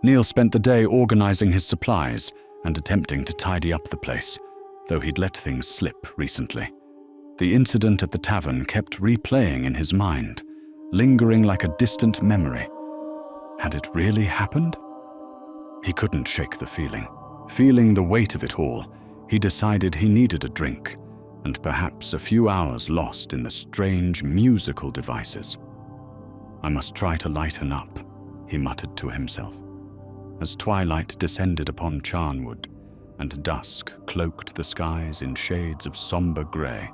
Neil spent the day organizing his supplies and attempting to tidy up the place, though he'd let things slip recently. The incident at the tavern kept replaying in his mind, lingering like a distant memory. Had it really happened? He couldn't shake the feeling. Feeling the weight of it all, he decided he needed a drink, and perhaps a few hours lost in the strange musical devices. "I must try to lighten up," he muttered to himself. As twilight descended upon Charnwood, and dusk cloaked the skies in shades of somber grey,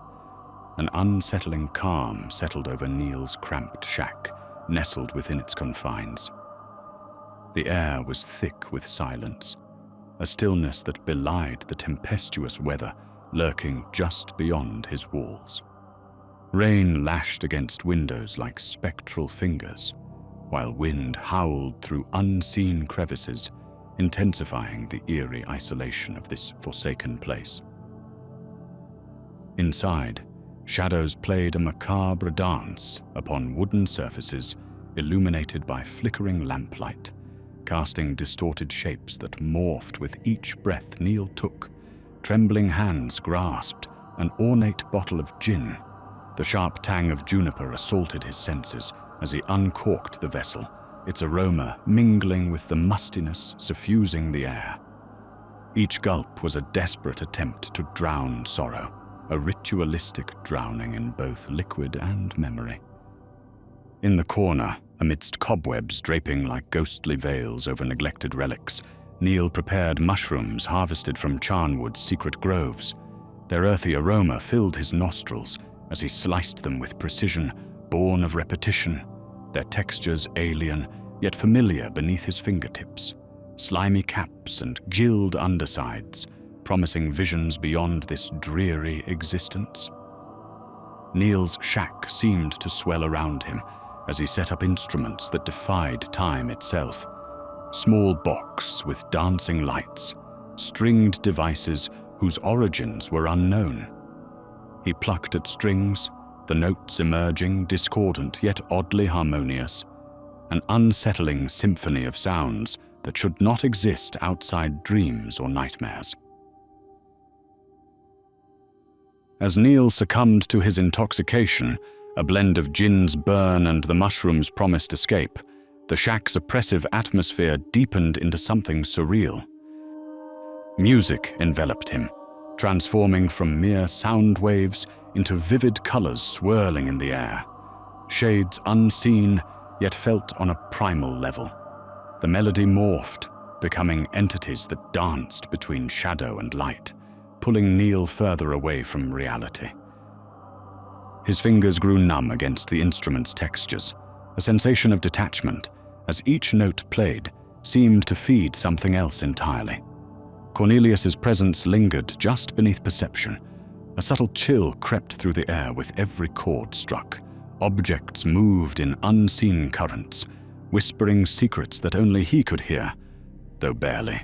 an unsettling calm settled over Neil's cramped shack, nestled within its confines. The air was thick with silence, a stillness that belied the tempestuous weather lurking just beyond his walls. Rain lashed against windows like spectral fingers, while wind howled through unseen crevices, intensifying the eerie isolation of this forsaken place. Inside, shadows played a macabre dance upon wooden surfaces illuminated by flickering lamplight, casting distorted shapes that morphed with each breath Neil took. Trembling hands grasped an ornate bottle of gin. The sharp tang of juniper assaulted his senses as he uncorked the vessel, its aroma mingling with the mustiness suffusing the air. Each gulp was a desperate attempt to drown sorrow, a ritualistic drowning in both liquid and memory. In the corner, amidst cobwebs draping like ghostly veils over neglected relics, Neil prepared mushrooms harvested from Charnwood's secret groves. Their earthy aroma filled his nostrils as he sliced them with precision, born of repetition, their textures alien yet familiar beneath his fingertips, slimy caps and gilled undersides, promising visions beyond this dreary existence. Neil's shack seemed to swell around him as he set up instruments that defied time itself. Small box with dancing lights, stringed devices whose origins were unknown. He plucked at strings, the notes emerging discordant yet oddly harmonious, an unsettling symphony of sounds that should not exist outside dreams or nightmares. As Neil succumbed to his intoxication, a blend of gin's burn and the mushroom's promised escape, the shack's oppressive atmosphere deepened into something surreal. Music enveloped him, transforming from mere sound waves into vivid colors swirling in the air, shades unseen yet felt on a primal level. The melody morphed, becoming entities that danced between shadow and light, pulling Neil further away from reality. His fingers grew numb against the instrument's textures, a sensation of detachment, as each note played, seemed to feed something else entirely. Cornelius's presence lingered just beneath perception. A subtle chill crept through the air with every chord struck. Objects moved in unseen currents, whispering secrets that only he could hear, though barely.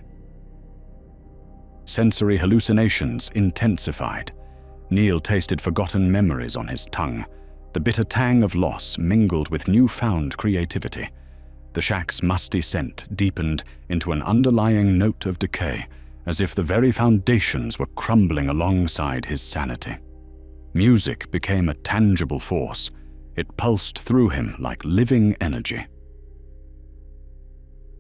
Sensory hallucinations intensified. Neil tasted forgotten memories on his tongue. The bitter tang of loss mingled with newfound creativity. The shack's musty scent deepened into an underlying note of decay, as if the very foundations were crumbling alongside his sanity. Music became a tangible force. It pulsed through him like living energy.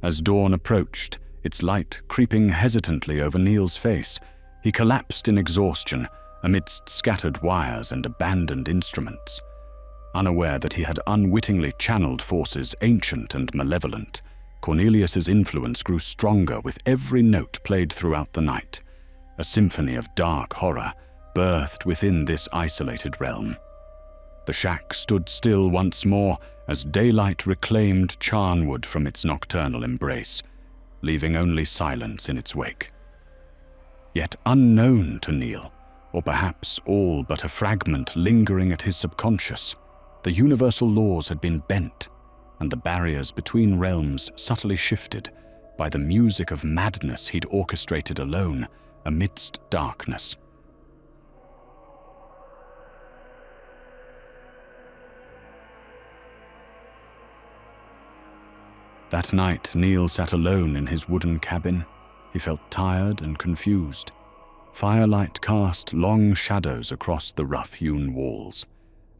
As dawn approached, its light creeping hesitantly over Neil's face, he collapsed in exhaustion amidst scattered wires and abandoned instruments. Unaware that he had unwittingly channeled forces ancient and malevolent, Cornelius's influence grew stronger with every note played throughout the night, a symphony of dark horror birthed within this isolated realm. The shack stood still once more as daylight reclaimed Charnwood from its nocturnal embrace, leaving only silence in its wake. Yet unknown to Neil, or perhaps all but a fragment lingering at his subconscious, the universal laws had been bent, and the barriers between realms subtly shifted by the music of madness he'd orchestrated alone amidst darkness. That night, Neil sat alone in his wooden cabin. He felt tired and confused. Firelight cast long shadows across the rough-hewn walls.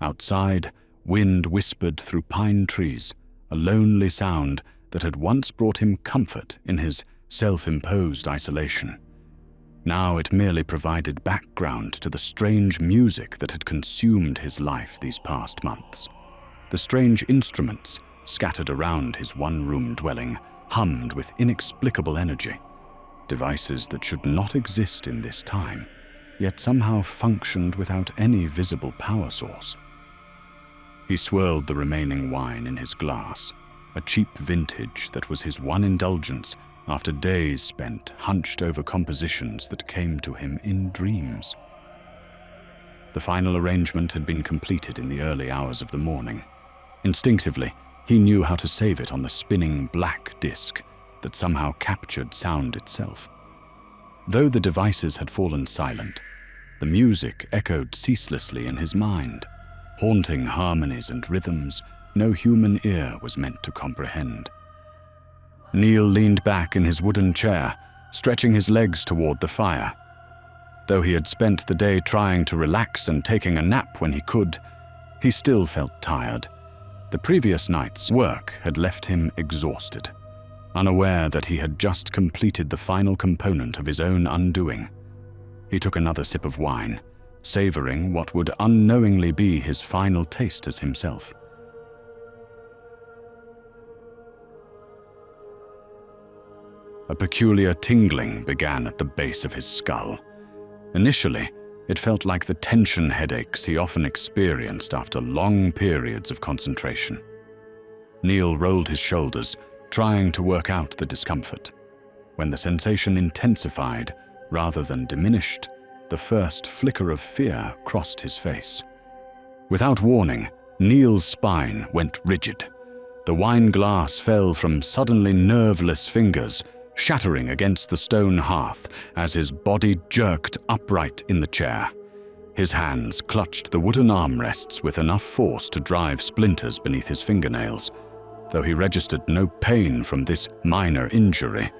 Outside, wind whispered through pine trees, a lonely sound that had once brought him comfort in his self-imposed isolation. Now it merely provided background to the strange music that had consumed his life these past months. The strange instruments scattered around his one-room dwelling hummed with inexplicable energy. Devices that should not exist in this time, yet somehow functioned without any visible power source. He swirled the remaining wine in his glass, a cheap vintage that was his one indulgence after days spent hunched over compositions that came to him in dreams. The final arrangement had been completed in the early hours of the morning. Instinctively, he knew how to save it on the spinning black disc that somehow captured sound itself. Though the devices had fallen silent, the music echoed ceaselessly in his mind, haunting harmonies and rhythms no human ear was meant to comprehend. Neil leaned back in his wooden chair, stretching his legs toward the fire. Though he had spent the day trying to relax and taking a nap when he could, he still felt tired. The previous night's work had left him exhausted, unaware that he had just completed the final component of his own undoing. He took another sip of wine, savoring what would unknowingly be his final taste as himself. A peculiar tingling began at the base of his skull. Initially, it felt like the tension headaches he often experienced after long periods of concentration. Neil rolled his shoulders, trying to work out the discomfort. When the sensation intensified rather than diminished, the first flicker of fear crossed his face. Without warning, Neil's spine went rigid. The wine glass fell from suddenly nerveless fingers, shattering against the stone hearth as his body jerked upright in the chair. His hands clutched the wooden armrests with enough force to drive splinters beneath his fingernails, though he registered no pain from this minor injury,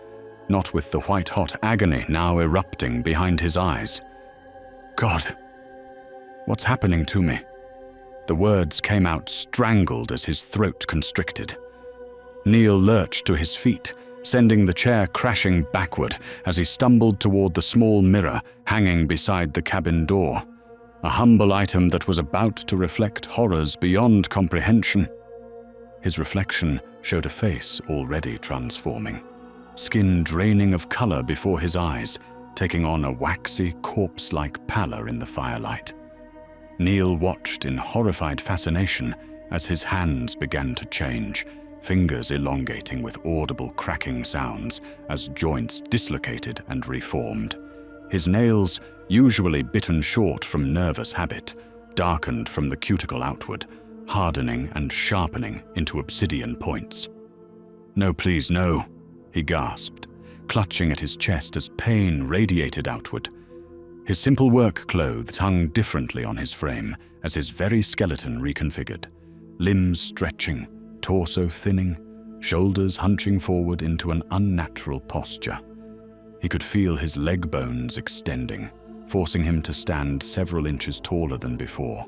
not with the white-hot agony now erupting behind his eyes. God, what's happening to me? The words came out strangled as his throat constricted. Neil lurched to his feet, sending the chair crashing backward as he stumbled toward the small mirror hanging beside the cabin door, a humble item that was about to reflect horrors beyond comprehension. His reflection showed a face already transforming, skin draining of color before his eyes, taking on a waxy, corpse-like pallor in the firelight. Neil watched in horrified fascination as his hands began to change, fingers elongating with audible cracking sounds as joints dislocated and reformed. His nails, usually bitten short from nervous habit, darkened from the cuticle outward, hardening and sharpening into obsidian points. "No, please, no," he gasped, clutching at his chest as pain radiated outward. His simple work clothes hung differently on his frame as his very skeleton reconfigured, limbs stretching, torso thinning, shoulders hunching forward into an unnatural posture. He could feel his leg bones extending, forcing him to stand several inches taller than before.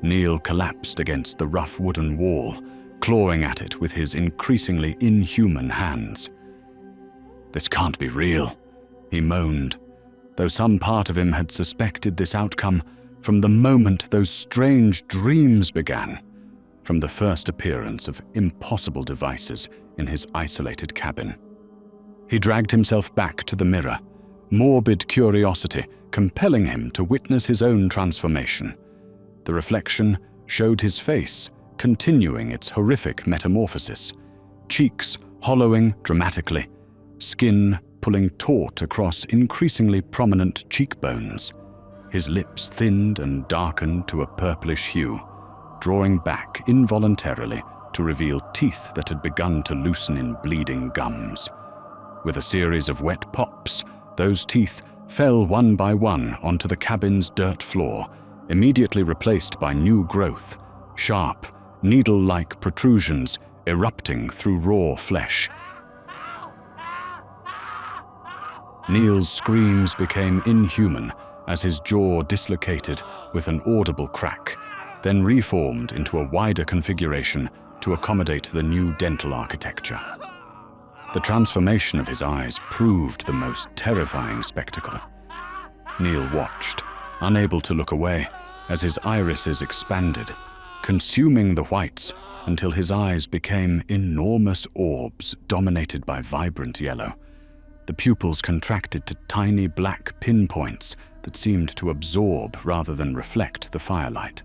Neil collapsed against the rough wooden wall, clawing at it with his increasingly inhuman hands. "This can't be real," he moaned, though some part of him had suspected this outcome from the moment those strange dreams began, from the first appearance of impossible devices in his isolated cabin. He dragged himself back to the mirror, morbid curiosity compelling him to witness his own transformation. The reflection showed his face continuing its horrific metamorphosis, cheeks hollowing dramatically, skin pulling taut across increasingly prominent cheekbones. His lips thinned and darkened to a purplish hue, drawing back involuntarily to reveal teeth that had begun to loosen in bleeding gums. With a series of wet pops, those teeth fell one by one onto the cabin's dirt floor, immediately replaced by new growth, sharp, needle-like protrusions erupting through raw flesh. Neil's screams became inhuman as his jaw dislocated with an audible crack, then reformed into a wider configuration to accommodate the new dental architecture. The transformation of his eyes proved the most terrifying spectacle. Neil watched, unable to look away, as his irises expanded, consuming the whites until his eyes became enormous orbs dominated by vibrant yellow. The pupils contracted to tiny black pinpoints that seemed to absorb rather than reflect the firelight.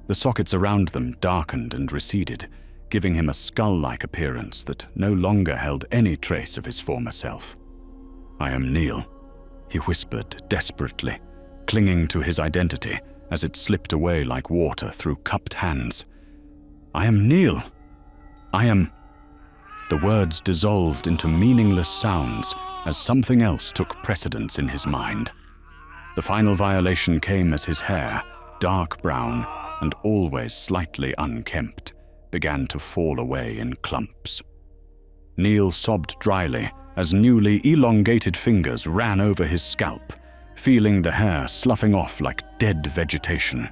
The sockets around them darkened and receded, giving him a skull-like appearance that no longer held any trace of his former self. "I am Neil," he whispered desperately, clinging to his identity as it slipped away like water through cupped hands. "I am Neil. I am—" The words dissolved into meaningless sounds as something else took precedence in his mind. The final violation came as his hair, dark brown and always slightly unkempt, began to fall away in clumps. Neil sobbed dryly as newly elongated fingers ran over his scalp, feeling the hair sloughing off like dead vegetation.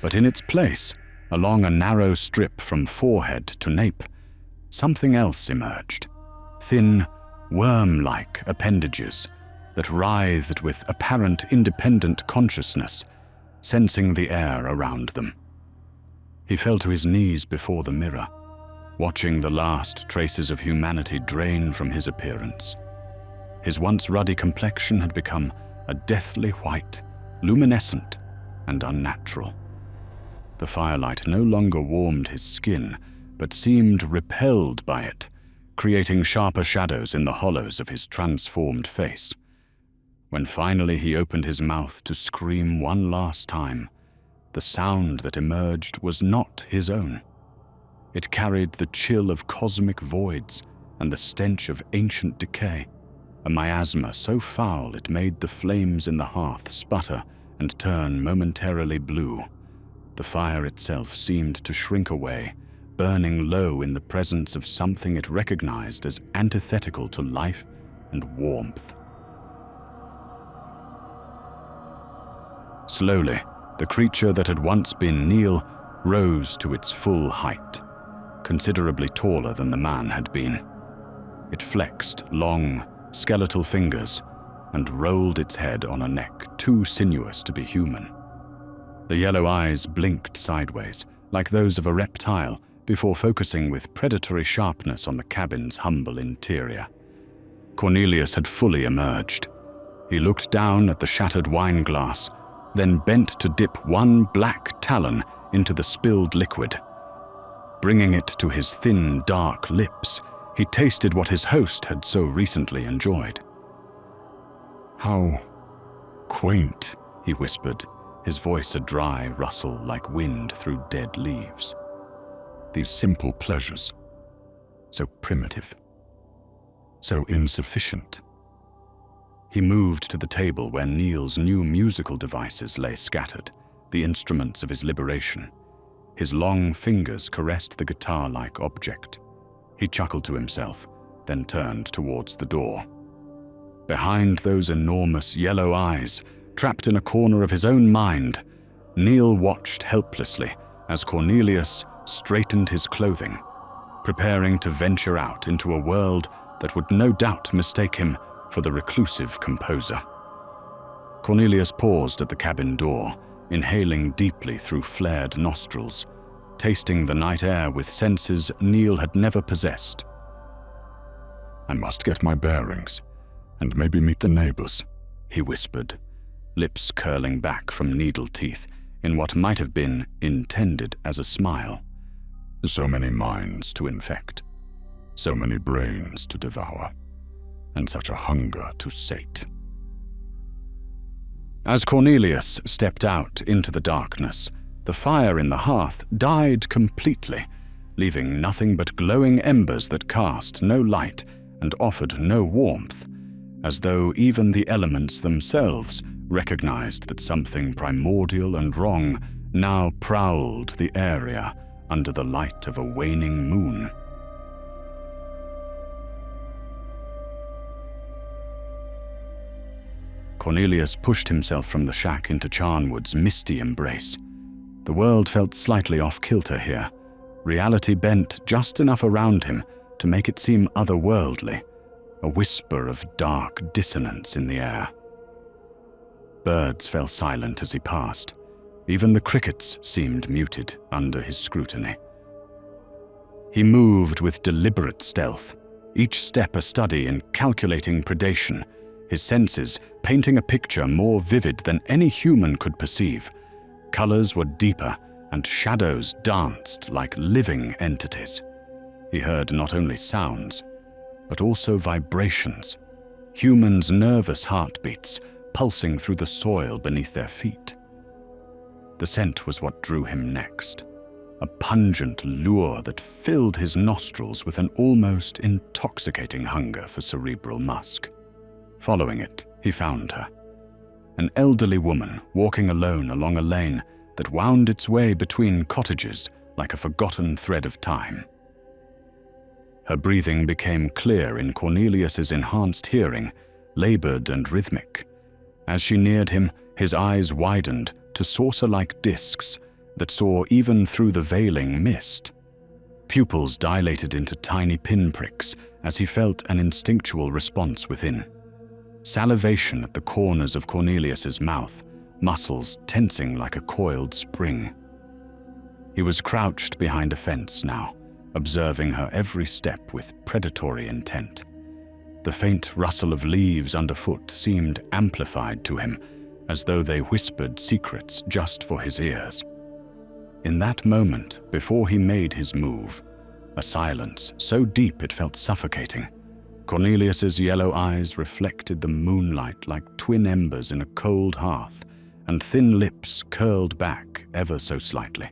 But in its place, along a narrow strip from forehead to nape, something else emerged. Thin, worm-like appendages that writhed with apparent independent consciousness, sensing the air around them. He fell to his knees before the mirror, watching the last traces of humanity drain from his appearance. His once ruddy complexion had become a deathly white, luminescent and unnatural. The firelight no longer warmed his skin, but seemed repelled by it, creating sharper shadows in the hollows of his transformed face. When finally he opened his mouth to scream one last time, the sound that emerged was not his own. It carried the chill of cosmic voids and the stench of ancient decay, a miasma so foul it made the flames in the hearth sputter and turn momentarily blue. The fire itself seemed to shrink away, burning low in the presence of something it recognized as antithetical to life and warmth. Slowly, the creature that had once been Neil rose to its full height, considerably taller than the man had been. It flexed long, skeletal fingers and rolled its head on a neck too sinuous to be human. The yellow eyes blinked sideways, like those of a reptile, before focusing with predatory sharpness on the cabin's humble interior. Cornelius had fully emerged. He looked down at the shattered wine glass, then bent to dip one black talon into the spilled liquid. Bringing it to his thin, dark lips, he tasted what his host had so recently enjoyed. "How quaint," he whispered, his voice a dry rustle like wind through dead leaves. "These simple pleasures, so primitive, so insufficient." He moved to the table where Neil's new musical devices lay scattered, the instruments of his liberation. His long fingers caressed the guitar-like object. He chuckled to himself, then turned towards the door. Behind those enormous yellow eyes, trapped in a corner of his own mind, Neil watched helplessly as Cornelius straightened his clothing, preparing to venture out into a world that would no doubt mistake him for the reclusive composer. Cornelius paused at the cabin door, inhaling deeply through flared nostrils, tasting the night air with senses Neil had never possessed. "I must get my bearings, and maybe meet the neighbors," he whispered, lips curling back from needle teeth in what might have been intended as a smile. "So many minds to infect, so many brains to devour, and such a hunger to sate." As Cornelius stepped out into the darkness, the fire in the hearth died completely, leaving nothing but glowing embers that cast no light and offered no warmth, as though even the elements themselves recognized that something primordial and wrong now prowled the area under the light of a waning moon. Cornelius pushed himself from the shack into Charnwood's misty embrace. The world felt slightly off-kilter here. Reality bent just enough around him to make it seem otherworldly, a whisper of dark dissonance in the air. Birds fell silent as he passed. Even the crickets seemed muted under his scrutiny. He moved with deliberate stealth, each step a study in calculating predation, his senses painting a picture more vivid than any human could perceive. Colors were deeper, and shadows danced like living entities. He heard not only sounds, but also vibrations, humans' nervous heartbeats pulsing through the soil beneath their feet. The scent was what drew him next, a pungent lure that filled his nostrils with an almost intoxicating hunger for cerebral musk. Following it, he found her, an elderly woman walking alone along a lane that wound its way between cottages like a forgotten thread of time. Her breathing became clear in Cornelius's enhanced hearing, labored and rhythmic. As she neared him, his eyes widened to saucer-like discs that saw even through the veiling mist. Pupils dilated into tiny pinpricks as he felt an instinctual response within. Salivation at the corners of Cornelius's mouth, muscles tensing like a coiled spring. He was crouched behind a fence now, observing her every step with predatory intent. The faint rustle of leaves underfoot seemed amplified to him, as though they whispered secrets just for his ears. In that moment, before he made his move, a silence so deep it felt suffocating. Cornelius's yellow eyes reflected the moonlight like twin embers in a cold hearth, and thin lips curled back ever so slightly.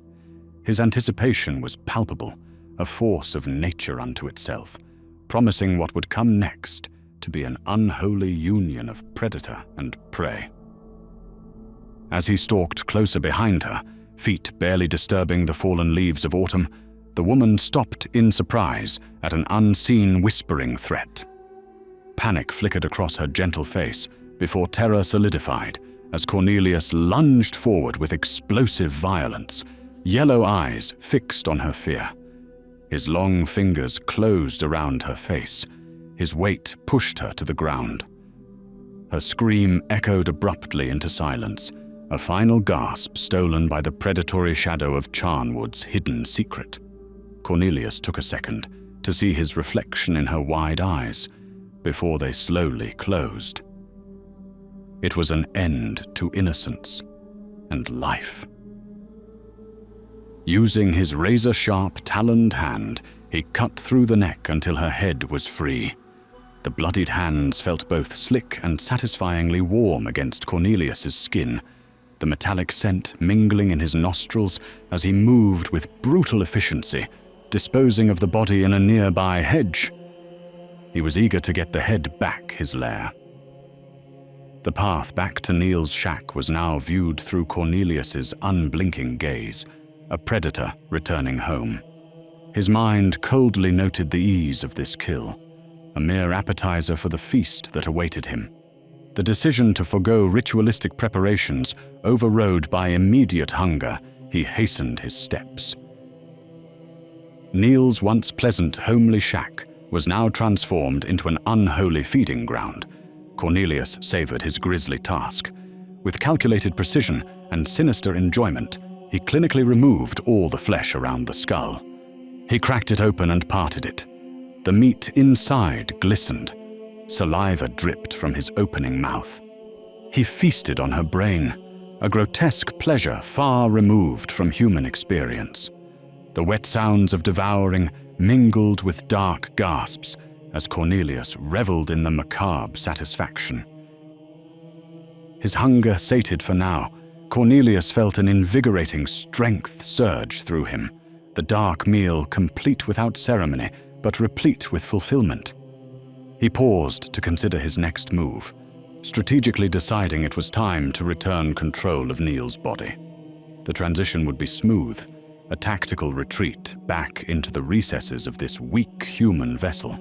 His anticipation was palpable, a force of nature unto itself, promising what would come next to be an unholy union of predator and prey. As he stalked closer behind her, feet barely disturbing the fallen leaves of autumn, the woman stopped in surprise at an unseen whispering threat. Panic flickered across her gentle face before terror solidified as Cornelius lunged forward with explosive violence, yellow eyes fixed on her fear. His long fingers closed around her face. His weight pushed her to the ground. Her scream echoed abruptly into silence, a final gasp stolen by the predatory shadow of Charnwood's hidden secret. Cornelius took a second to see his reflection in her wide eyes before they slowly closed. It was an end to innocence and life. Using his razor-sharp, taloned hand, he cut through the neck until her head was free. The bloodied hands felt both slick and satisfyingly warm against Cornelius's skin, the metallic scent mingling in his nostrils as he moved with brutal efficiency, disposing of the body in a nearby hedge. He was eager to get the head back his lair. The path back to Neil's shack was now viewed through Cornelius's unblinking gaze, a predator returning home. His mind coldly noted the ease of this kill, a mere appetizer for the feast that awaited him. The decision to forego ritualistic preparations overrode by immediate hunger, he hastened his steps. Neil's once pleasant, homely shack was now transformed into an unholy feeding ground. Cornelius savored his grisly task. With calculated precision and sinister enjoyment, he clinically removed all the flesh around the skull. He cracked it open and parted it. The meat inside glistened. Saliva dripped from his opening mouth. He feasted on her brain, a grotesque pleasure far removed from human experience. The wet sounds of devouring mingled with dark gasps as Cornelius reveled in the macabre satisfaction. His hunger sated for now, Cornelius felt an invigorating strength surge through him, the dark meal complete without ceremony, but replete with fulfillment. He paused to consider his next move, strategically deciding it was time to return control of Neil's body. The transition would be smooth, a tactical retreat back into the recesses of this weak human vessel.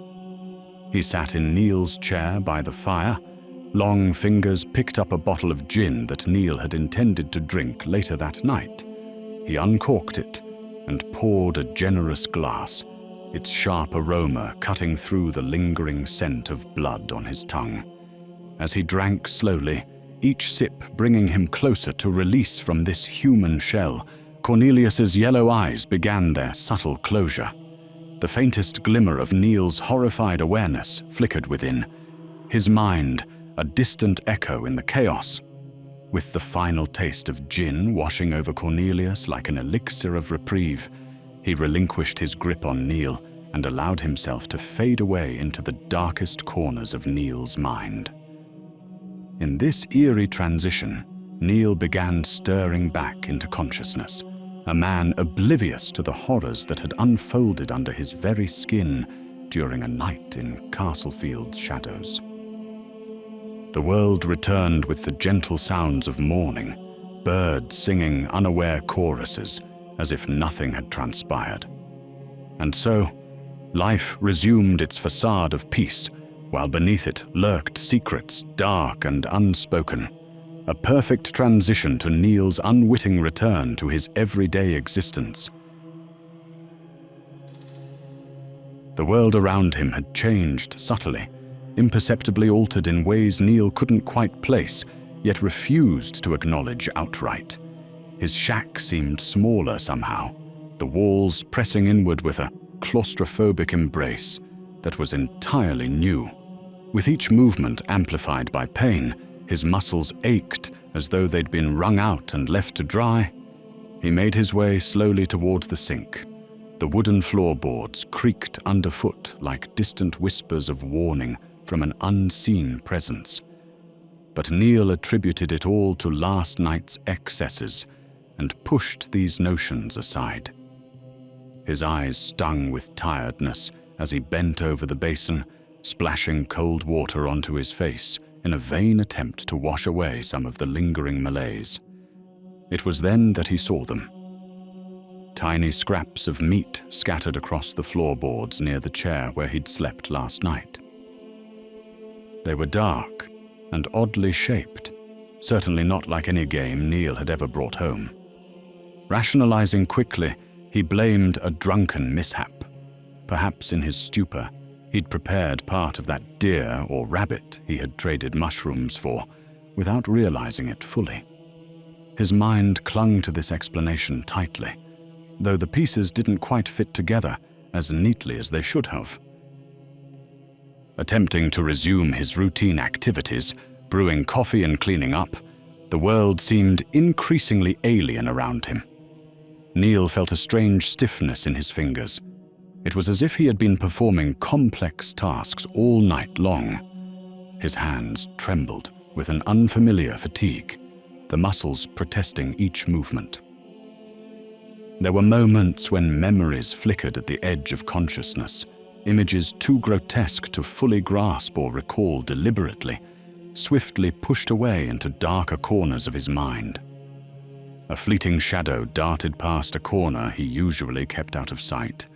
He sat in Neil's chair by the fire. Long fingers picked up a bottle of gin that Neil had intended to drink later that night. He uncorked it and poured a generous glass, its sharp aroma cutting through the lingering scent of blood on his tongue. As he drank slowly, each sip bringing him closer to release from this human shell, Cornelius's yellow eyes began their subtle closure. The faintest glimmer of Neil's horrified awareness flickered within, his mind a distant echo in the chaos. With the final taste of gin washing over Cornelius like an elixir of reprieve, he relinquished his grip on Neil and allowed himself to fade away into the darkest corners of Neil's mind. In this eerie transition, Neil began stirring back into consciousness, a man oblivious to the horrors that had unfolded under his very skin during a night in Castlefields shadows. The world returned with the gentle sounds of morning, birds singing unaware choruses as if nothing had transpired. And so, life resumed its facade of peace, while beneath it lurked secrets dark and unspoken, a perfect transition to Neil's unwitting return to his everyday existence. The world around him had changed subtly, imperceptibly altered in ways Neil couldn't quite place, yet refused to acknowledge outright. His shack seemed smaller somehow, the walls pressing inward with a claustrophobic embrace that was entirely new. With each movement amplified by pain, his muscles ached as though they'd been wrung out and left to dry. He made his way slowly toward the sink. The wooden floorboards creaked underfoot like distant whispers of warning from an unseen presence. But Neil attributed it all to last night's excesses and pushed these notions aside. His eyes stung with tiredness as he bent over the basin, splashing cold water onto his face in a vain attempt to wash away some of the lingering malaise. It was then that he saw them. Tiny scraps of meat scattered across the floorboards near the chair where he'd slept last night. They were dark and oddly shaped, certainly not like any game Neil had ever brought home. Rationalizing quickly, he blamed a drunken mishap. Perhaps in his stupor, he'd prepared part of that deer or rabbit he had traded mushrooms for, without realizing it fully. His mind clung to this explanation tightly, though the pieces didn't quite fit together as neatly as they should have. Attempting to resume his routine activities, brewing coffee and cleaning up, the world seemed increasingly alien around him. Neil felt a strange stiffness in his fingers. It was as if he had been performing complex tasks all night long. His hands trembled with an unfamiliar fatigue, the muscles protesting each movement. There were moments when memories flickered at the edge of consciousness, images too grotesque to fully grasp or recall deliberately, swiftly pushed away into darker corners of his mind. A fleeting shadow darted past a corner he usually kept out of sight.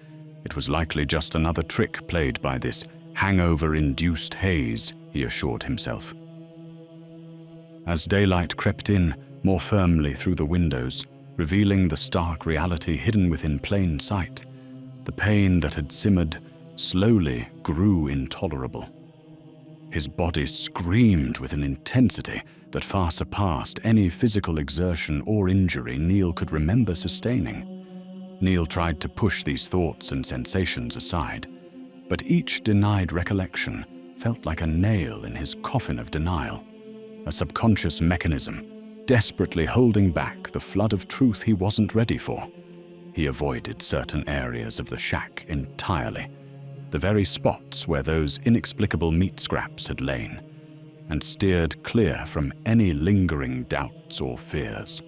It was likely just another trick played by this hangover-induced haze, he assured himself. As daylight crept in more firmly through the windows, revealing the stark reality hidden within plain sight, the pain that had simmered slowly grew intolerable. His body screamed with an intensity that far surpassed any physical exertion or injury Neil could remember sustaining. Neil tried to push these thoughts and sensations aside, but each denied recollection felt like a nail in his coffin of denial, a subconscious mechanism desperately holding back the flood of truth he wasn't ready for. He avoided certain areas of the shack entirely, the very spots where those inexplicable meat scraps had lain, and steered clear from any lingering doubts or fears.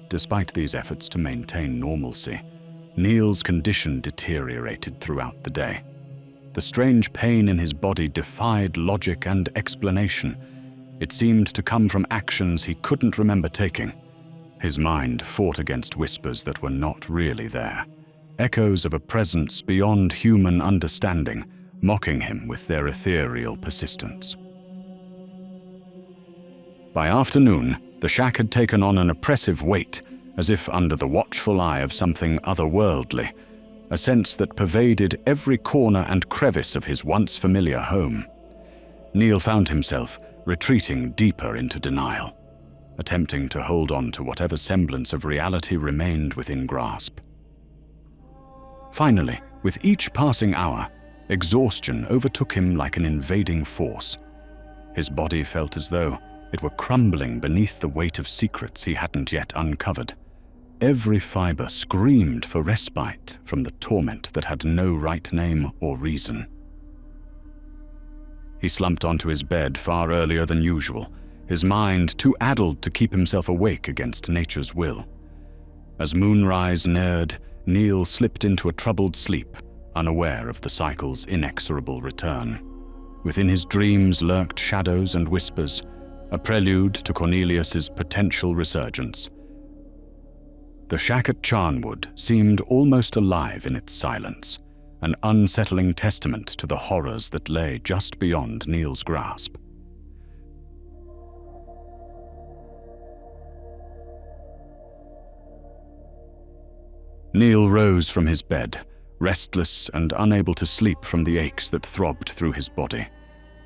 Despite these efforts to maintain normalcy, Neil's condition deteriorated throughout the day. The strange pain in his body defied logic and explanation. It seemed to come from actions he couldn't remember taking. His mind fought against whispers that were not really there, echoes of a presence beyond human understanding, mocking him with their ethereal persistence. By afternoon, the shack had taken on an oppressive weight, as if under the watchful eye of something otherworldly, a sense that pervaded every corner and crevice of his once familiar home. Neil found himself retreating deeper into denial, attempting to hold on to whatever semblance of reality remained within grasp. Finally, with each passing hour, exhaustion overtook him like an invading force. His body felt as though it were crumbling beneath the weight of secrets he hadn't yet uncovered. Every fiber screamed for respite from the torment that had no right name or reason. He slumped onto his bed far earlier than usual, his mind too addled to keep himself awake against nature's will. As moonrise neared, Neil slipped into a troubled sleep, unaware of the cycle's inexorable return. Within his dreams lurked shadows and whispers, a prelude to Cornelius's potential resurgence. The shack at Charnwood seemed almost alive in its silence, an unsettling testament to the horrors that lay just beyond Neil's grasp. Neil rose from his bed, restless and unable to sleep from the aches that throbbed through his body.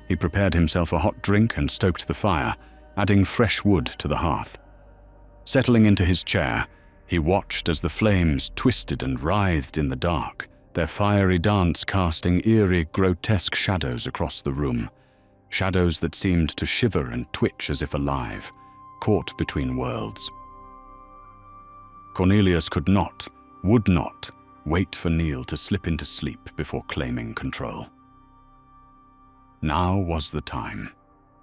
He prepared himself a hot drink and stoked the fire, adding fresh wood to the hearth. Settling into his chair, he watched as the flames twisted and writhed in the dark, their fiery dance casting eerie, grotesque shadows across the room, shadows that seemed to shiver and twitch as if alive, caught between worlds. Cornelius could not, would not, wait for Neil to slip into sleep before claiming control. Now was the time.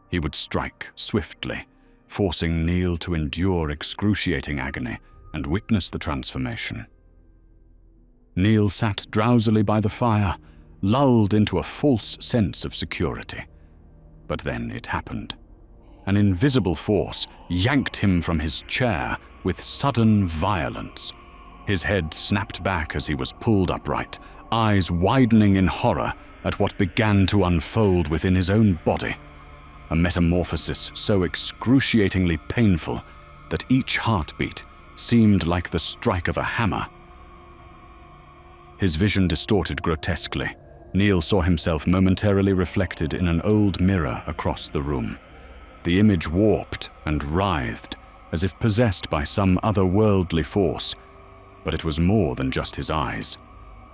He would strike swiftly, forcing Neil to endure excruciating agony and witness the transformation. Neil sat drowsily by the fire, lulled into a false sense of security. But then it happened. An invisible force yanked him from his chair with sudden violence. His head snapped back as he was pulled upright, eyes widening in horror at what began to unfold within his own body, a metamorphosis so excruciatingly painful that each heartbeat seemed like the strike of a hammer. His vision distorted grotesquely. Neil saw himself momentarily reflected in an old mirror across the room. The image warped and writhed, as if possessed by some otherworldly force, but it was more than just his eyes.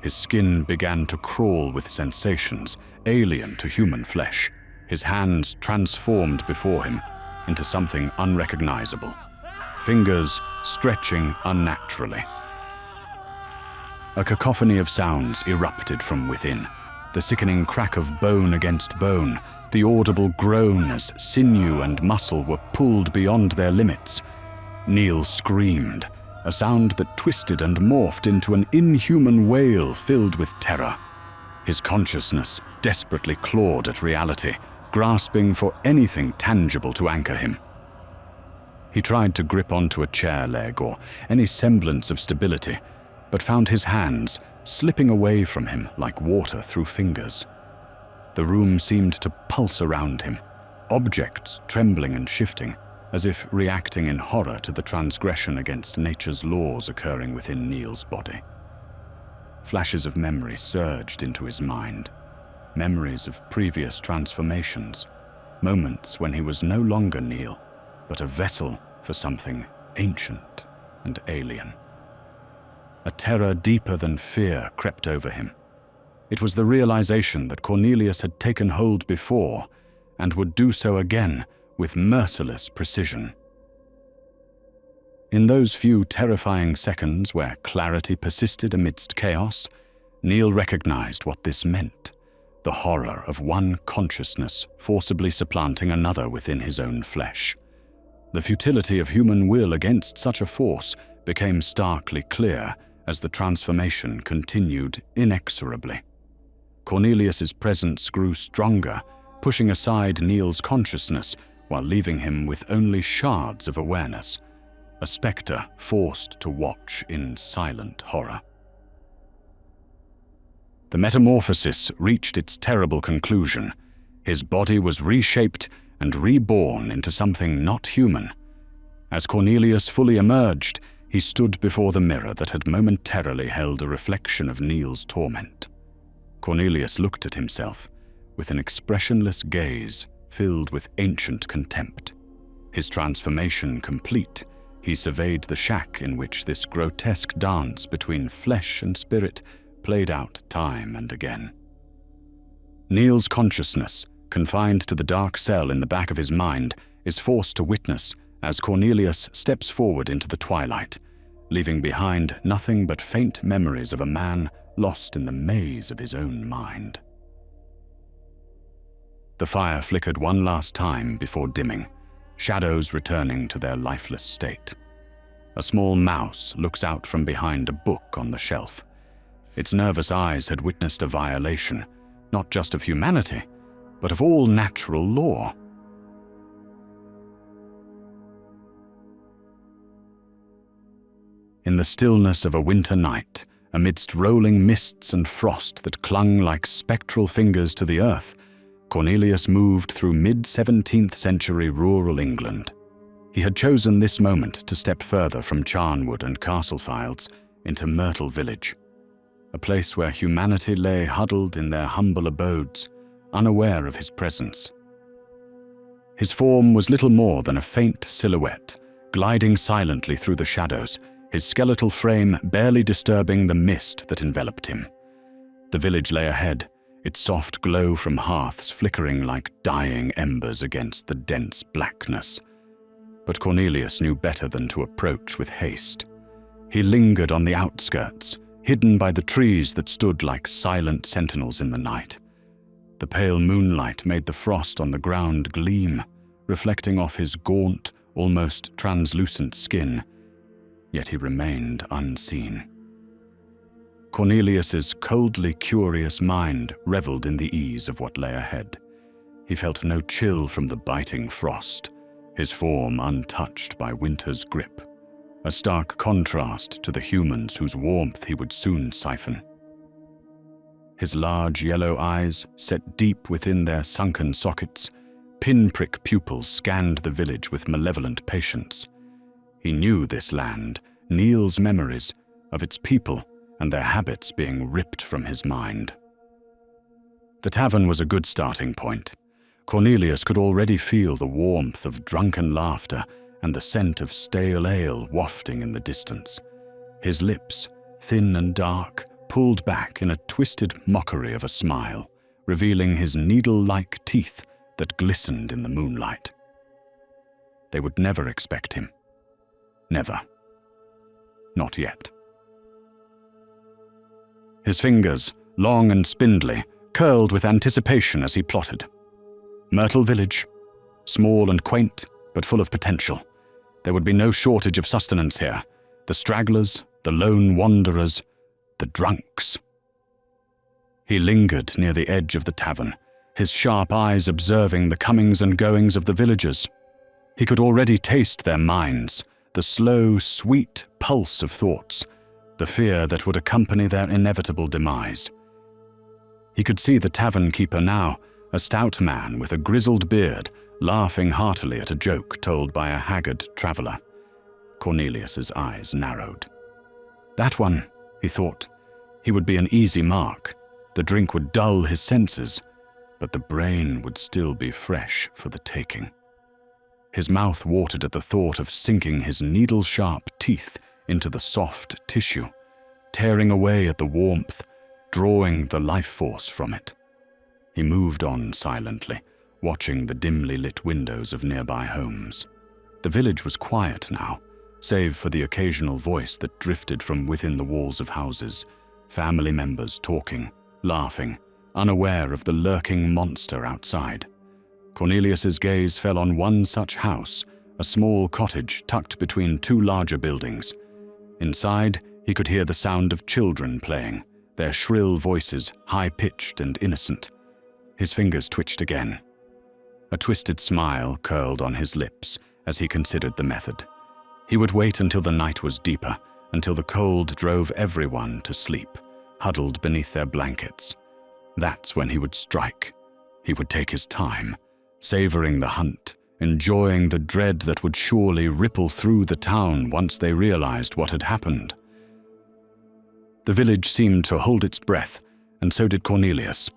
His skin began to crawl with sensations alien to human flesh. His hands transformed before him into something unrecognizable, fingers stretching unnaturally. A cacophony of sounds erupted from within, the sickening crack of bone against bone, the audible groan as sinew and muscle were pulled beyond their limits. Neil screamed, a sound that twisted and morphed into an inhuman wail filled with terror. His consciousness desperately clawed at reality, grasping for anything tangible to anchor him. He tried to grip onto a chair leg or any semblance of stability, but found his hands slipping away from him like water through fingers. The room seemed to pulse around him, objects trembling and shifting, as if reacting in horror to the transgression against nature's laws occurring within Neil's body. Flashes of memory surged into his mind, memories of previous transformations, moments when he was no longer Neil, but a vessel for something ancient and alien. A terror deeper than fear crept over him. It was the realization that Cornelius had taken hold before and would do so again with merciless precision. In those few terrifying seconds where clarity persisted amidst chaos, Neil recognized what this meant, the horror of one consciousness forcibly supplanting another within his own flesh. The futility of human will against such a force became starkly clear as the transformation continued inexorably. Cornelius's presence grew stronger, pushing aside Neil's consciousness while leaving him with only shards of awareness. a spectre forced to watch in silent horror. The metamorphosis reached its terrible conclusion. His body was reshaped and reborn into something not human. As Cornelius fully emerged, he stood before the mirror that had momentarily held a reflection of Neil's torment. Cornelius looked at himself with an expressionless gaze filled with ancient contempt. His transformation complete, he surveyed the shack in which this grotesque dance between flesh and spirit played out time and again. Neil's consciousness, confined to the dark cell in the back of his mind, is forced to witness as Cornelius steps forward into the twilight, leaving behind nothing but faint memories of a man lost in the maze of his own mind. The fire flickered one last time before dimming, shadows returning to their lifeless state. A small mouse looks out from behind a book on the shelf. Its nervous eyes had witnessed a violation, not just of humanity, but of all natural law. In the stillness of a winter night, amidst rolling mists and frost that clung like spectral fingers to the earth, Cornelius moved through mid-17th century rural England. He had chosen this moment to step further from Charnwood and Castlefields into Myrtle Village, a place where humanity lay huddled in their humble abodes, unaware of his presence. His form was little more than a faint silhouette, gliding silently through the shadows, his skeletal frame barely disturbing the mist that enveloped him. The village lay ahead, its soft glow from hearths flickering like dying embers against the dense blackness. But Cornelius knew better than to approach with haste. He lingered on the outskirts, hidden by the trees that stood like silent sentinels in the night. The pale moonlight made the frost on the ground gleam, reflecting off his gaunt, almost translucent skin, yet he remained unseen. Cornelius's coldly curious mind reveled in the ease of what lay ahead. He felt no chill from the biting frost, his form untouched by winter's grip, a stark contrast to the humans whose warmth he would soon siphon. His large yellow eyes, set deep within their sunken sockets, pinprick pupils scanned the village with malevolent patience. He knew this land, Neil's memories of its people and their habits being ripped from his mind. The tavern was a good starting point. Cornelius could already feel the warmth of drunken laughter and the scent of stale ale wafting in the distance. His lips, thin and dark, pulled back in a twisted mockery of a smile, revealing his needle-like teeth that glistened in the moonlight. They would never expect him. Never. Not yet. His fingers, long and spindly, curled with anticipation as he plotted. Myrtle Village, small and quaint, but full of potential. There would be no shortage of sustenance here. The stragglers, the lone wanderers, the drunks. He lingered near the edge of the tavern, his sharp eyes observing the comings and goings of the villagers. He could already taste their minds, the slow, sweet pulse of thoughts, the fear that would accompany their inevitable demise. He could see the tavern keeper now, a stout man with a grizzled beard, laughing heartily at a joke told by a haggard traveller. Cornelius's eyes narrowed. That one, he thought, he would be an easy mark. The drink would dull his senses, but the brain would still be fresh for the taking. His mouth watered at the thought of sinking his needle-sharp teeth into the soft tissue, tearing away at the warmth, drawing the life force from it. He moved on silently, watching the dimly lit windows of nearby homes. The village was quiet now, save for the occasional voice that drifted from within the walls of houses, family members talking, laughing, unaware of the lurking monster outside. Cornelius's gaze fell on one such house, a small cottage tucked between two larger buildings. Inside, he could hear the sound of children playing, their shrill voices high-pitched and innocent. His fingers twitched again. A twisted smile curled on his lips as he considered the method. He would wait until the night was deeper, until the cold drove everyone to sleep, huddled beneath their blankets. That's when he would strike. He would take his time, savoring the hunt, enjoying the dread that would surely ripple through the town once they realized what had happened. The village seemed to hold its breath, and so did Cornelius.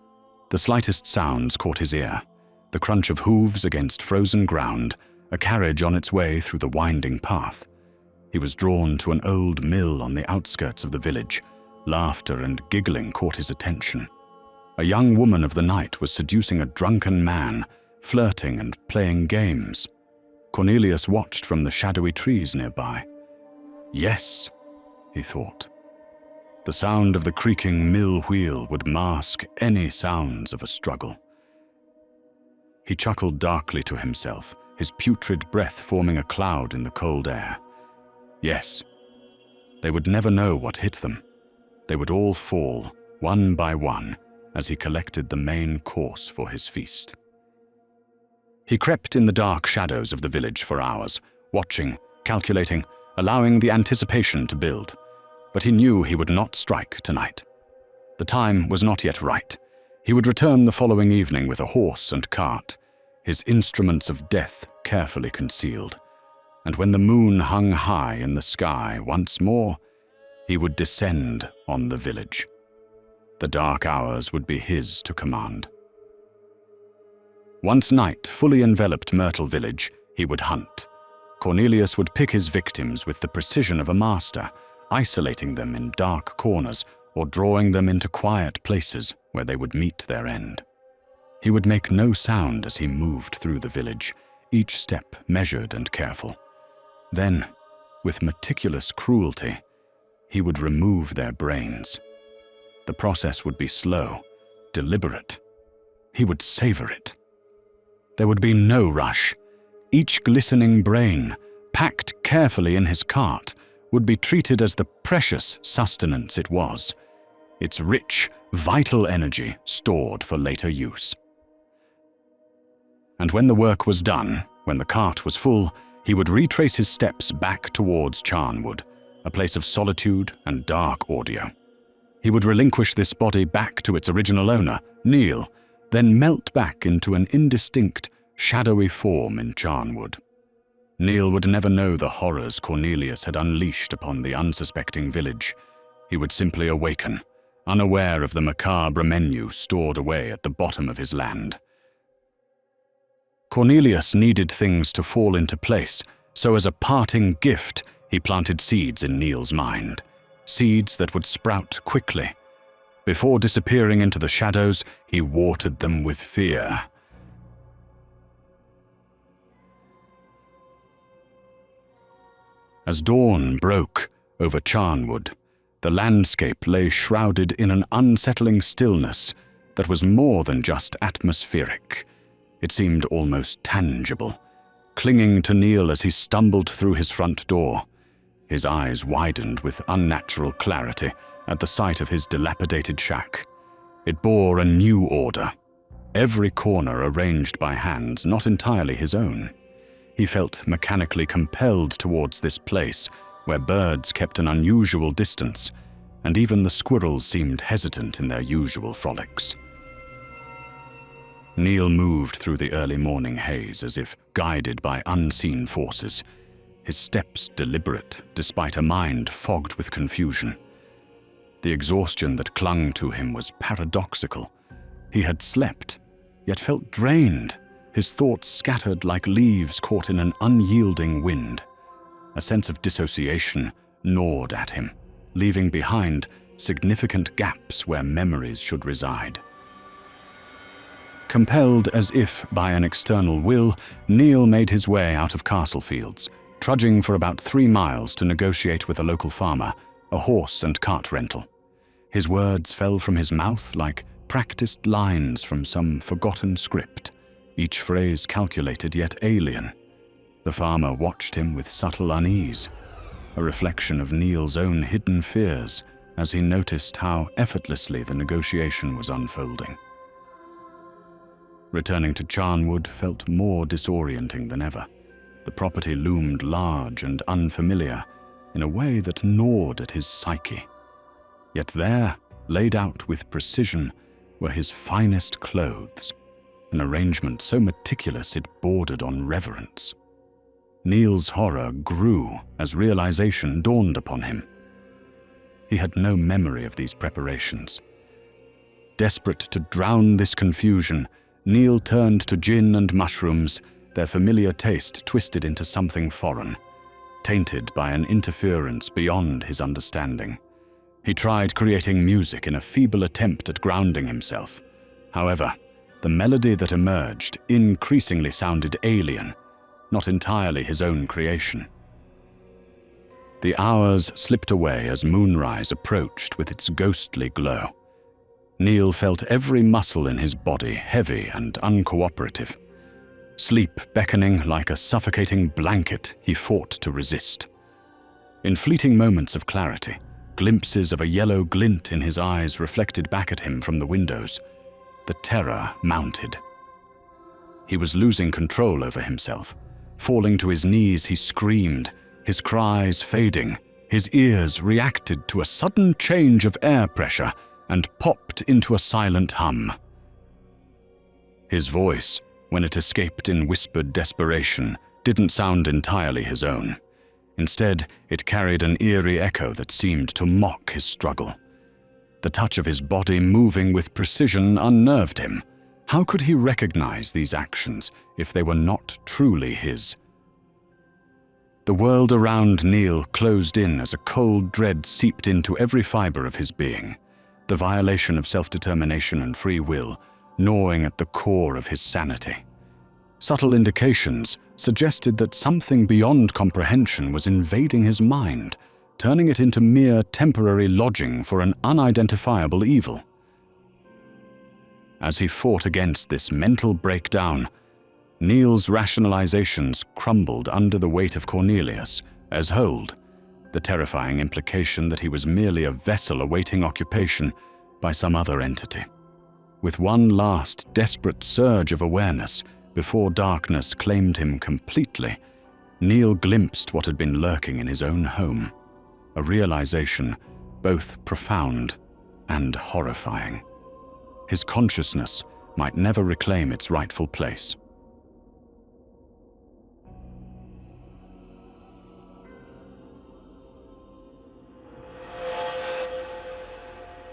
The slightest sounds caught his ear: the crunch of hooves against frozen ground, a carriage on its way through the winding path. He was drawn to an old mill on the outskirts of the village. Laughter and giggling caught his attention. A young woman of the night was seducing a drunken man, flirting and playing games. Cornelius watched from the shadowy trees nearby. Yes, he thought. The sound of the creaking mill wheel would mask any sounds of a struggle. He chuckled darkly to himself, his putrid breath forming a cloud in the cold air. Yes, they would never know what hit them. They would all fall, one by one, as he collected the main course for his feast. He crept in the dark shadows of the village for hours, watching, calculating, allowing the anticipation to build. But he knew he would not strike tonight. The time was not yet right. He would return the following evening with a horse and cart, his instruments of death carefully concealed. And when the moon hung high in the sky once more, he would descend on the village. The dark hours would be his to command. Once night fully enveloped Myrtle Village, he would hunt. Cornelius would pick his victims with the precision of a master, isolating them in dark corners or drawing them into quiet places where they would meet their end. He would make no sound as he moved through the village, each step measured and careful. Then, with meticulous cruelty, he would remove their brains. The process would be slow, deliberate. He would savor it. There would be no rush. Each glistening brain, packed carefully in his cart, would be treated as the precious sustenance it was, its rich, vital energy stored for later use. And when the work was done, when the cart was full, he would retrace his steps back towards Charnwood, a place of solitude and dark audio. He would relinquish this body back to its original owner, Neil, then melt back into an indistinct, shadowy form in Charnwood. Neil would never know the horrors Cornelius had unleashed upon the unsuspecting village. He would simply awaken, unaware of the macabre menu stored away at the bottom of his land. Cornelius needed things to fall into place, so as a parting gift, he planted seeds in Neil's mind, seeds that would sprout quickly. Before disappearing into the shadows, he watered them with fear. As dawn broke over Charnwood, the landscape lay shrouded in an unsettling stillness that was more than just atmospheric. It seemed almost tangible, clinging to Neil as he stumbled through his front door. His eyes widened with unnatural clarity at the sight of his dilapidated shack. It bore a new order, every corner arranged by hands not entirely his own. He felt mechanically compelled towards this place, where birds kept an unusual distance, and even the squirrels seemed hesitant in their usual frolics. Neil moved through the early morning haze as if guided by unseen forces, his steps deliberate despite a mind fogged with confusion. The exhaustion that clung to him was paradoxical. He had slept, yet felt drained, his thoughts scattered like leaves caught in an unyielding wind. A sense of dissociation gnawed at him, leaving behind significant gaps where memories should reside. Compelled as if by an external will, Neil made his way out of Castlefields, trudging for about 3 miles to negotiate with a local farmer, a horse and cart rental. His words fell from his mouth like practiced lines from some forgotten script, each phrase calculated yet alien. The farmer watched him with subtle unease, a reflection of Neil's own hidden fears as he noticed how effortlessly the negotiation was unfolding. Returning to Charnwood felt more disorienting than ever. The property loomed large and unfamiliar in a way that gnawed at his psyche. Yet there, laid out with precision, were his finest clothes, an arrangement so meticulous it bordered on reverence. Neil's horror grew as realization dawned upon him. He had no memory of these preparations. Desperate to drown this confusion, Neil turned to gin and mushrooms, their familiar taste twisted into something foreign, tainted by an interference beyond his understanding. He tried creating music in a feeble attempt at grounding himself. However, the melody that emerged increasingly sounded alien, not entirely his own creation. The hours slipped away as moonrise approached with its ghostly glow. Neil felt every muscle in his body heavy and uncooperative. Sleep beckoning like a suffocating blanket he fought to resist. In fleeting moments of clarity, glimpses of a yellow glint in his eyes reflected back at him from the windows. The terror mounted. He was losing control over himself. Falling to his knees, he screamed, his cries fading. His ears reacted to a sudden change of air pressure and popped into a silent hum. His voice, when it escaped in whispered desperation, didn't sound entirely his own. Instead, it carried an eerie echo that seemed to mock his struggle. The touch of his body moving with precision unnerved him. How could he recognize these actions if they were not truly his? The world around Neil closed in as a cold dread seeped into every fiber of his being, the violation of self-determination and free will gnawing at the core of his sanity. Subtle indications suggested that something beyond comprehension was invading his mind, turning it into mere temporary lodging for an unidentifiable evil. As he fought against this mental breakdown, Neil's rationalizations crumbled under the weight of Cornelius as hold, the terrifying implication that he was merely a vessel awaiting occupation by some other entity. With one last desperate surge of awareness, before darkness claimed him completely, Neil glimpsed what had been lurking in his own home, a realization both profound and horrifying. His consciousness might never reclaim its rightful place.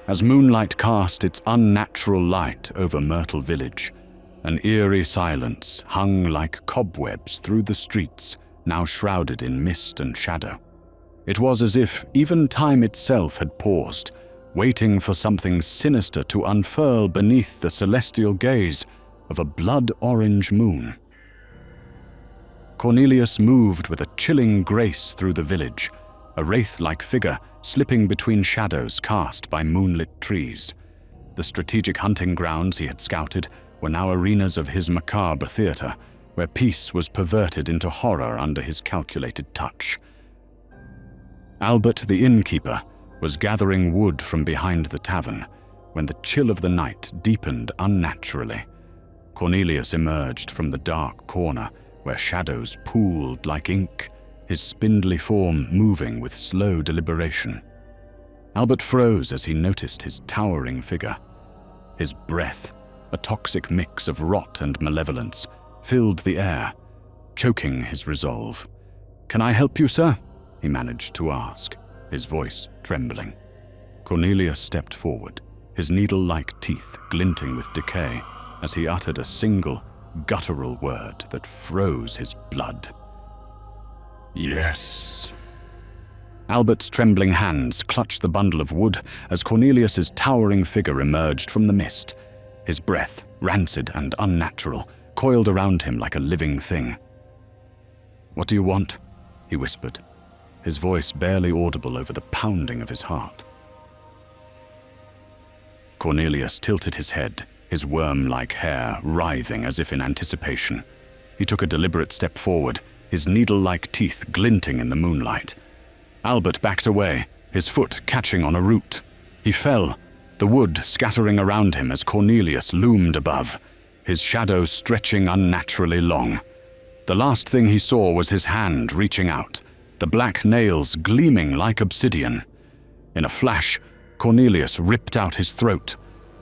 As moonlight cast its unnatural light over Myrtle Village, an eerie silence hung like cobwebs through the streets, now shrouded in mist and shadow. It was as if even time itself had paused, waiting for something sinister to unfurl beneath the celestial gaze of a blood-orange moon. Cornelius moved with a chilling grace through the village, a wraith-like figure slipping between shadows cast by moonlit trees. The strategic hunting grounds he had scouted were now arenas of his macabre theater, where peace was perverted into horror under his calculated touch. Albert the innkeeper was gathering wood from behind the tavern when the chill of the night deepened unnaturally. Cornelius emerged from the dark corner where shadows pooled like ink, his spindly form moving with slow deliberation. Albert froze as he noticed his towering figure. His breath, a toxic mix of rot and malevolence, filled the air, choking his resolve. "Can I help you, sir?" he managed to ask, his voice trembling. Cornelius stepped forward, his needle-like teeth glinting with decay, as he uttered a single, guttural word that froze his blood. "Yes." Albert's trembling hands clutched the bundle of wood as Cornelius's towering figure emerged from the mist, his breath, rancid and unnatural, coiled around him like a living thing. "What do you want?" he whispered, his voice barely audible over the pounding of his heart. Cornelius tilted his head, his worm-like hair writhing as if in anticipation. He took a deliberate step forward, his needle-like teeth glinting in the moonlight. Albert backed away, his foot catching on a root. He fell, the wood scattering around him as Cornelius loomed above, his shadow stretching unnaturally long. The last thing he saw was his hand reaching out, the black nails gleaming like obsidian. In a flash, Corneilus ripped out his throat.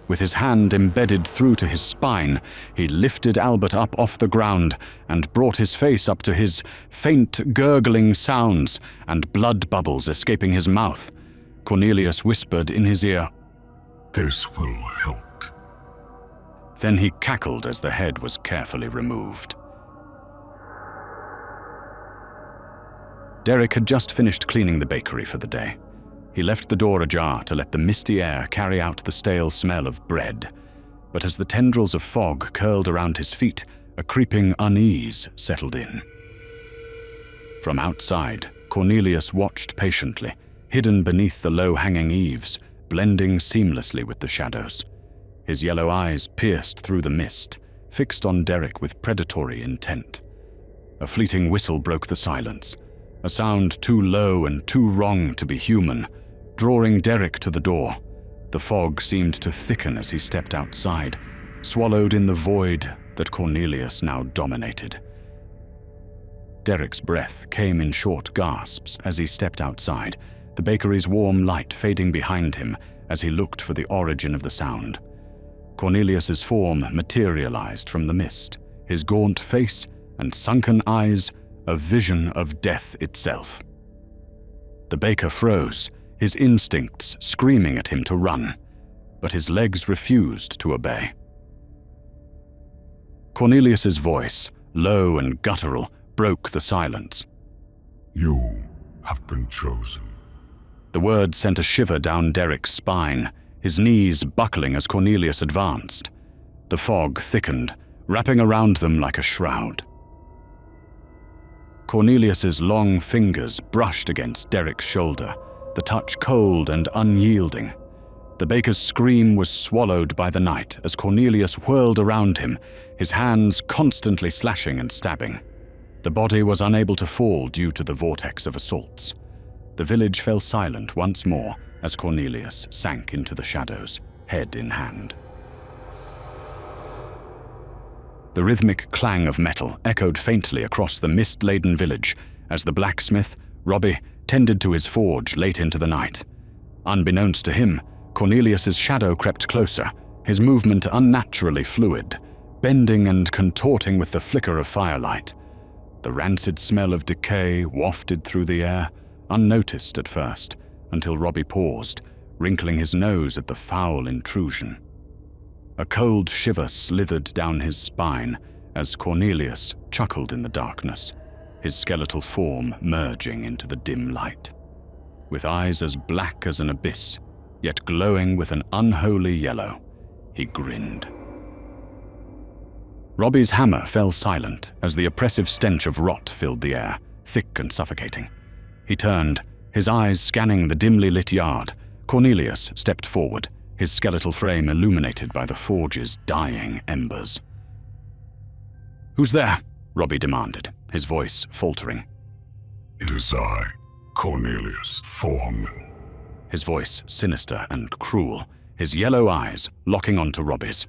With his hand embedded through to his spine, he lifted Albert up off the ground and brought his face up to his, faint gurgling sounds and blood bubbles escaping his mouth. Cornelius whispered in his ear, "This will help." Then he cackled as the head was carefully removed. Derek had just finished cleaning the bakery for the day. He left the door ajar to let the misty air carry out the stale smell of bread. But as the tendrils of fog curled around his feet, a creeping unease settled in. From outside, Cornelius watched patiently, hidden beneath the low-hanging eaves, blending seamlessly with the shadows. His yellow eyes pierced through the mist, fixed on Derek with predatory intent. A fleeting whistle broke the silence, a sound too low and too wrong to be human, drawing Derek to the door. The fog seemed to thicken as he stepped outside, swallowed in the void that Cornelius now dominated. Derek's breath came in short gasps as he stepped outside, the bakery's warm light fading behind him as he looked for the origin of the sound. Cornelius's form materialized from the mist, his gaunt face and sunken eyes a vision of death itself. The baker froze, his instincts screaming at him to run, but his legs refused to obey. Cornelius's voice, low and guttural, broke the silence. "You have been chosen." The word sent a shiver down Derek's spine, his knees buckling as Cornelius advanced. The fog thickened, wrapping around them like a shroud. Cornelius's long fingers brushed against Derek's shoulder, the touch cold and unyielding. The baker's scream was swallowed by the night as Cornelius whirled around him, his hands constantly slashing and stabbing. The body was unable to fall due to the vortex of assaults. The village fell silent once more as Cornelius sank into the shadows, head in hand. The rhythmic clang of metal echoed faintly across the mist-laden village as the blacksmith, Robbie, tended to his forge late into the night. Unbeknownst to him, Cornelius's shadow crept closer, his movement unnaturally fluid, bending and contorting with the flicker of firelight. The rancid smell of decay wafted through the air, unnoticed at first, until Robbie paused, wrinkling his nose at the foul intrusion. A cold shiver slithered down his spine as Cornelius chuckled in the darkness, his skeletal form merging into the dim light. With eyes as black as an abyss, yet glowing with an unholy yellow, he grinned. Robbie's hammer fell silent as the oppressive stench of rot filled the air, thick and suffocating. He turned, his eyes scanning the dimly lit yard. Cornelius stepped forward, his skeletal frame illuminated by the forge's dying embers. "Who's there?" Robbie demanded, his voice faltering. "It is I, Corneilus Foreman." His voice sinister and cruel, his yellow eyes locking onto Robbie's.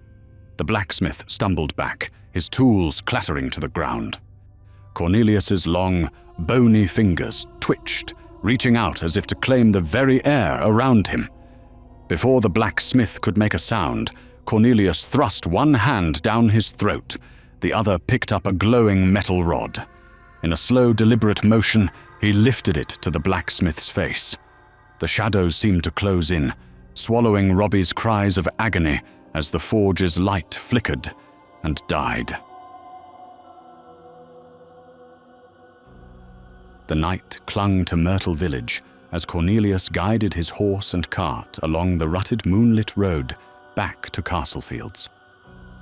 The blacksmith stumbled back, his tools clattering to the ground. Cornelius's long, bony fingers twitched, reaching out as if to claim the very air around him. Before the blacksmith could make a sound, Cornelius thrust one hand down his throat, the other picked up a glowing metal rod. In a slow, deliberate motion, he lifted it to the blacksmith's face. The shadows seemed to close in, swallowing Robbie's cries of agony as the forge's light flickered and died. The night clung to Myrtle Village as Cornelius guided his horse and cart along the rutted moonlit road back to Castlefields.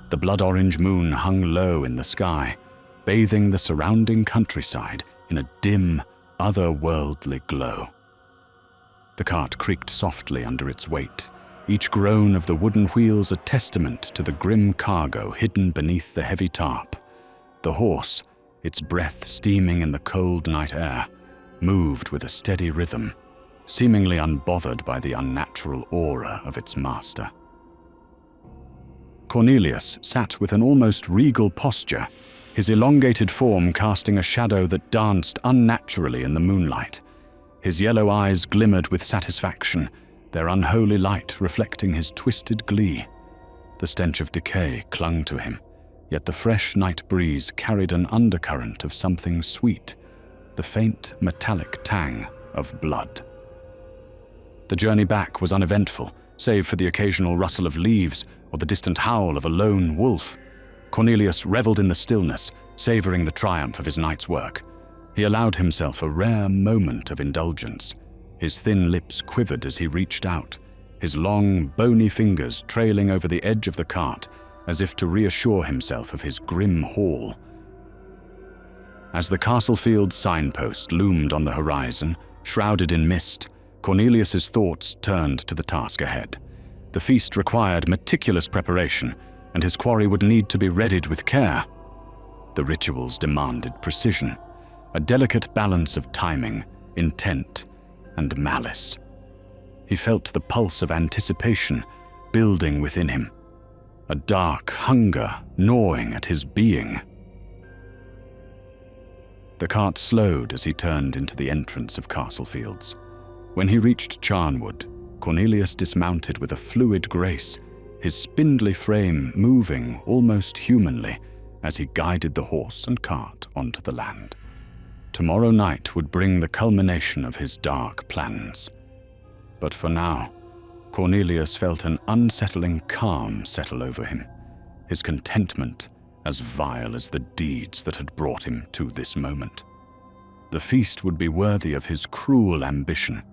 The blood-orange moon hung low in the sky, bathing the surrounding countryside in a dim, otherworldly glow. The cart creaked softly under its weight, each groan of the wooden wheels a testament to the grim cargo hidden beneath the heavy tarp. The horse, its breath steaming in the cold night air, moved with a steady rhythm, seemingly unbothered by the unnatural aura of its master. Cornelius sat with an almost regal posture, his elongated form casting a shadow that danced unnaturally in the moonlight. His yellow eyes glimmered with satisfaction, their unholy light reflecting his twisted glee. The stench of decay clung to him, yet the fresh night breeze carried an undercurrent of something sweet, the faint metallic tang of blood. The journey back was uneventful, save for the occasional rustle of leaves or the distant howl of a lone wolf. Cornelius reveled in the stillness, savoring the triumph of his night's work. He allowed himself a rare moment of indulgence. His thin lips quivered as he reached out, his long, bony fingers trailing over the edge of the cart, as if to reassure himself of his grim haul. As the Castlefield signpost loomed on the horizon, shrouded in mist, Cornelius's thoughts turned to the task ahead. The feast required meticulous preparation, and his quarry would need to be readied with care. The rituals demanded precision, a delicate balance of timing, intent, and malice. He felt the pulse of anticipation building within him, a dark hunger gnawing at his being. The cart slowed as he turned into the entrance of Castlefields. When he reached Charnwood, Cornelius dismounted with a fluid grace, his spindly frame moving almost humanly as he guided the horse and cart onto the land. Tomorrow night would bring the culmination of his dark plans. But for now, Cornelius felt an unsettling calm settle over him, his contentment as vile as the deeds that had brought him to this moment. The feast would be worthy of his cruel ambition,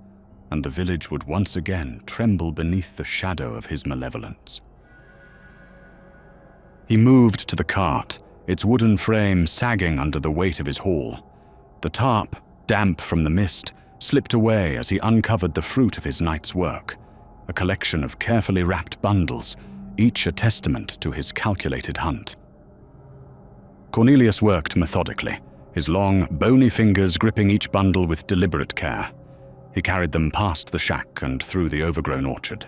and the village would once again tremble beneath the shadow of his malevolence. He moved to the cart, its wooden frame sagging under the weight of his haul. The tarp, damp from the mist, slipped away as he uncovered the fruit of his night's work, a collection of carefully wrapped bundles, each a testament to his calculated hunt. Cornelius worked methodically, his long, bony fingers gripping each bundle with deliberate care. He carried them past the shack and through the overgrown orchard.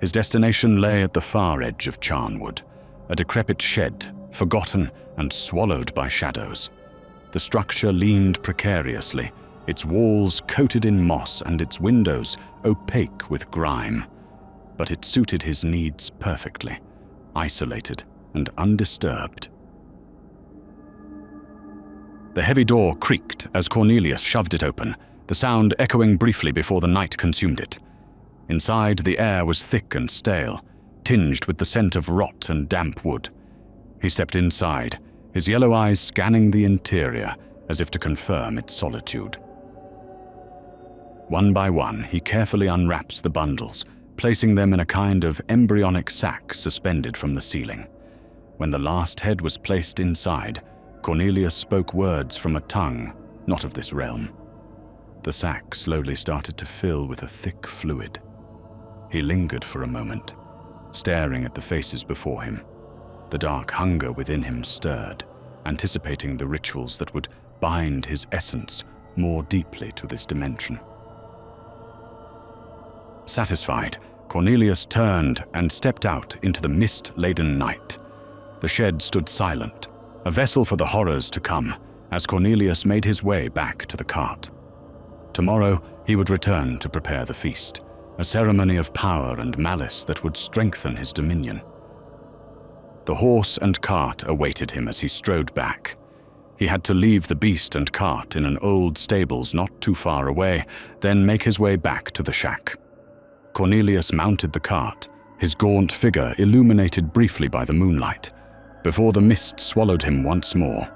His destination lay at the far edge of Charnwood, a decrepit shed, forgotten and swallowed by shadows. The structure leaned precariously, its walls coated in moss and its windows opaque with grime. But it suited his needs perfectly, isolated and undisturbed. The heavy door creaked as Cornelius shoved it open, the sound echoing briefly before the night consumed it. Inside, the air was thick and stale, tinged with the scent of rot and damp wood. He stepped inside, his yellow eyes scanning the interior as if to confirm its solitude. One by one, he carefully unwraps the bundles, placing them in a kind of embryonic sack suspended from the ceiling. When the last head was placed inside, Cornelius spoke words from a tongue not of this realm. The sack slowly started to fill with a thick fluid. He lingered for a moment, staring at the faces before him. The dark hunger within him stirred, anticipating the rituals that would bind his essence more deeply to this dimension. Satisfied, Cornelius turned and stepped out into the mist-laden night. The shed stood silent, a vessel for the horrors to come, as Cornelius made his way back to the cart. Tomorrow he would return to prepare the feast, a ceremony of power and malice that would strengthen his dominion. The horse and cart awaited him as he strode back. He had to leave the beast and cart in an old stables not too far away, then make his way back to the shack. Cornelius mounted the cart, his gaunt figure illuminated briefly by the moonlight, before the mist swallowed him once more.